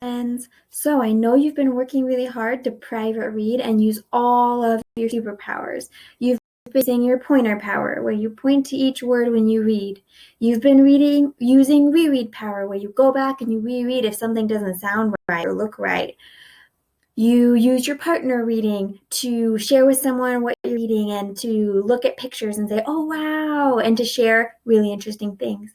friends. So I know you've been working really hard to private read and use all of your superpowers. You've been using your pointer power, where you point to each word when you read. You've been using reread power, where you go back and you reread if something doesn't sound right or look right. You use your partner reading to share with someone what you're reading and to look at pictures and say, oh, wow, and to share really interesting things.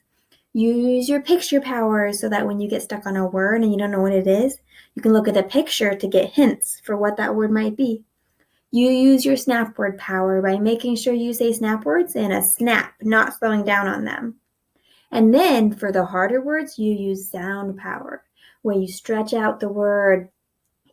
You use your picture power so that when you get stuck on a word and you don't know what it is, you can look at the picture to get hints for what that word might be. You use your snap word power by making sure you say snap words in a snap, not slowing down on them. And then for the harder words, you use sound power, where you stretch out the word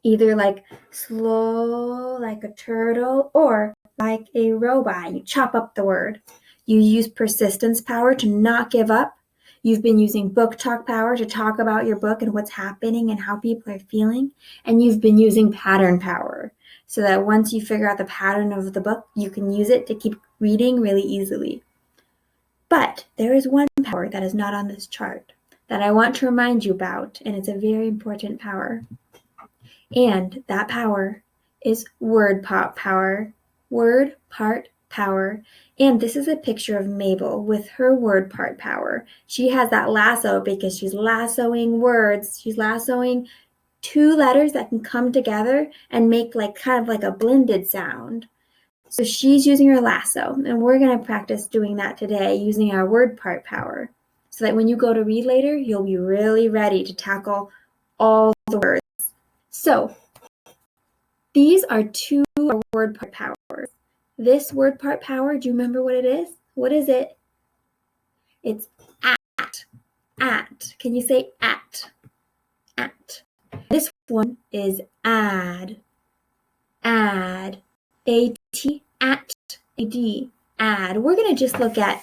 either like slow, like a turtle, or like a robot. You chop up the word. You use persistence power to not give up. You've been using book talk power to talk about your book and what's happening and how people are feeling. And you've been using pattern power so that once you figure out the pattern of the book, you can use it to keep reading really easily. But there is one power that is not on this chart that I want to remind you about, and it's a very important power. And that power is word part power. Word part power. And this is a picture of Mabel with her word part power. She has that lasso because she's lassoing words. She's lassoing two letters that can come together and make like kind of like a blended sound. So she's using her lasso, and we're going to practice doing that today using our word part power so that when you go to read later, you'll be really ready to tackle all the words. So these are two word part powers. This word part power, do you remember what it is? What is it? It's at. At. Can you say at? At. This one is add. Add. A-T, at, A-D, add. We're going to just look at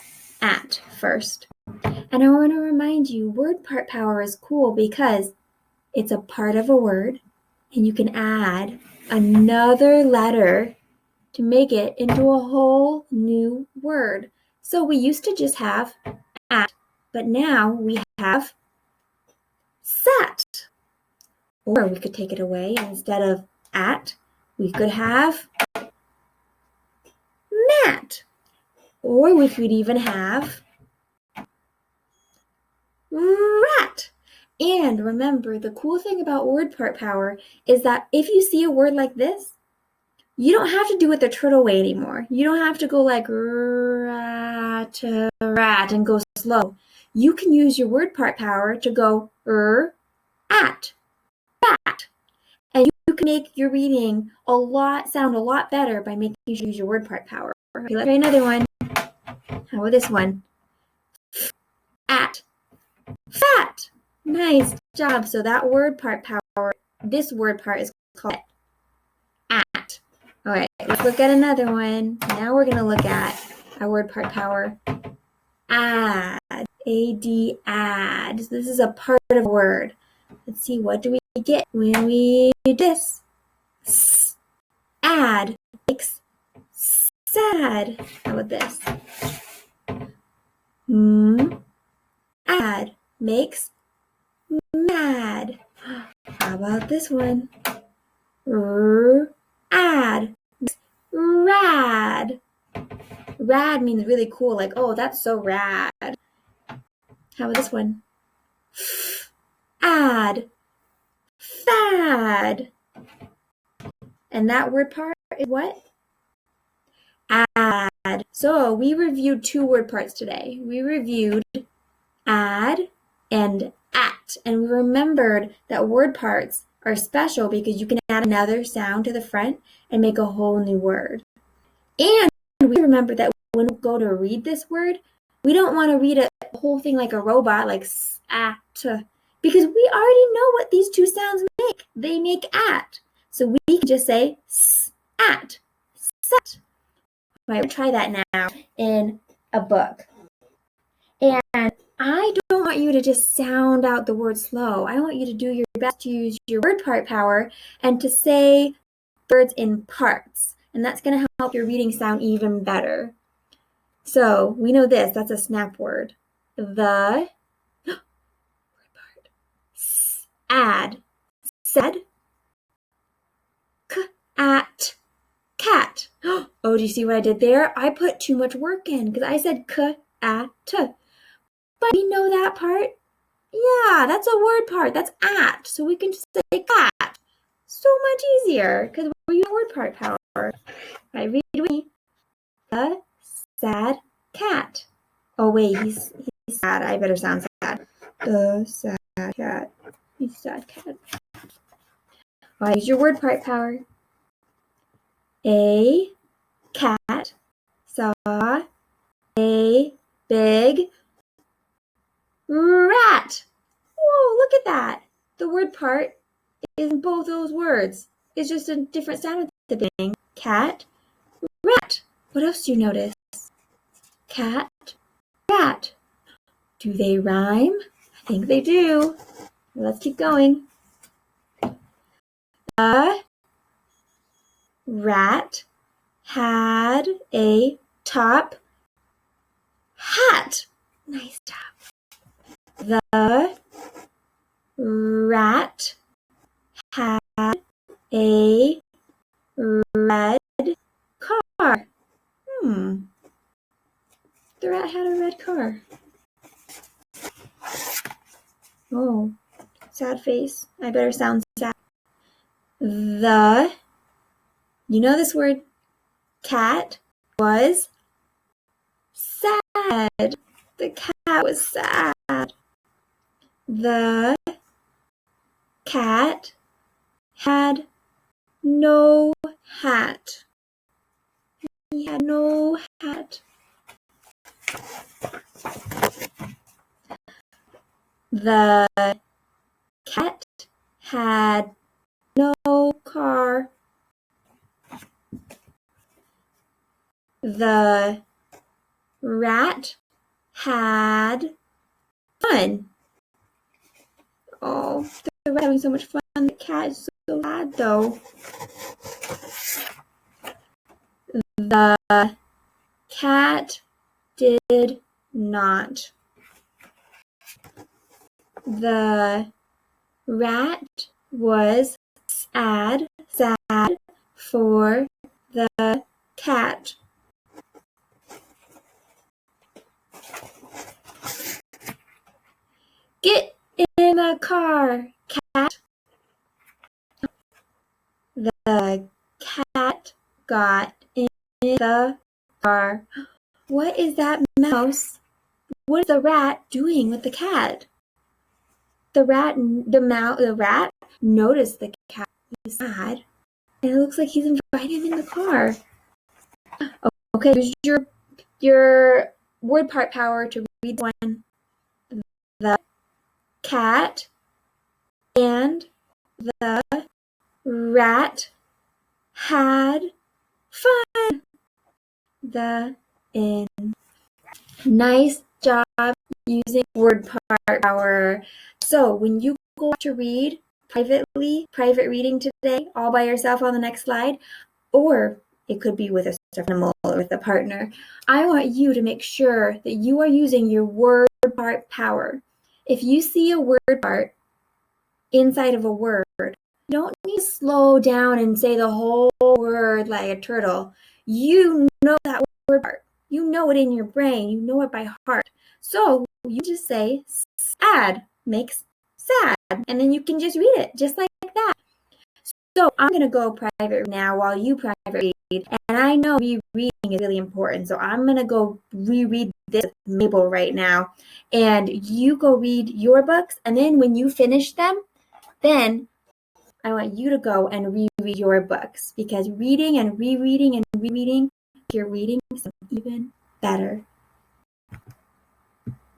first. And I want to remind you, word part power is cool because it's a part of a word, and you can add another letter to make it into a whole new word. So we used to just have at, but now we have sat. Or we could take it away. Instead of at, we could have mat. Or we could even have rat. And remember, the cool thing about word part power is that if you see a word like this, you don't have to do it the turtle way anymore. You don't have to go like rat, rat and go slow. You can use your word part power to go at, rat. And you can make your reading sound a lot better by making you use your word part power. Okay, let's try another one. How about this one? At, fat. Nice job. So that word part power, this word part is called at. All right, let's look at another one. Now we're going to look at our word part power. Add. A-D, add. So this is a part of a word. Let's see, what do we get when we do this? Add makes sad. How about this? Add makes mad. How about this one? Add makes rad. Rad means really cool, like, oh, that's so rad. How about this one? Add fad. And that word part is what? Add. So we reviewed two word parts today. We reviewed add and at. And we remembered that word parts are special because you can add another sound to the front and make a whole new word. And we remember that when we go to read this word, we don't want to read a whole thing like a robot, like at, because we already know what these two sounds make. They make at. So we can just say at, set. Right, we'll try that now in a book. And I don't want you to just sound out the word slow. I want you to do your best to use your word part power and to say words in parts. And that's going to help your reading sound even better. So we know this. That's a snap word. The word part. Add. said, cat. Oh, do you see what I did there? I put too much work in because I said cat. But we know that part. Yeah, that's a word part. That's at. So we can just say cat. So much easier because we're using word part power. Right, read with me. The sad cat. Oh wait, he's sad. I better sound sad. The sad cat. He's sad cat. All right, use your word part power. A cat saw a big rat. Whoa, look at that. The word part is in both those words. It's just a different sound at the beginning. Cat, rat. What else do you notice? Cat, rat. Do they rhyme? I think they do. Let's keep going. A rat had a top hat. Nice job. The rat had a red car. The rat had a red car. Oh, sad face. I better sound sad. You know this word, cat, was sad. The cat was sad. The cat had no hat. He had no hat. The cat had no car. The rat had fun. Oh, the rat having so much fun. The cat is so sad though. The cat did not. The rat was sad for the cat. Get in the car, cat. The cat got in the car. What is that mouse? What is the rat doing with the cat? The rat noticed the cat was sad, and it looks like he's inviting him in the car. Okay, use your word part power to read one. The cat and the rat had fun. The end. Nice job using word part power. So when you go to read private reading today, all by yourself on the next slide, or it could be with a stuffed animal or with a partner, I want you to make sure that you are using your word part power. If you see a word part inside of a word, you don't need to slow down and say the whole word like a turtle. You know that word part. You know it in your brain. You know it by heart. So you just say sad makes sad, and then you can just read it just like that. So I'm going to go private now while you private read, and I know rereading is really important, so I'm going to go reread this with Mabel right now, and you go read your books, and then when you finish them, then I want you to go and reread your books, because reading and rereading and rereading, your reading is even better.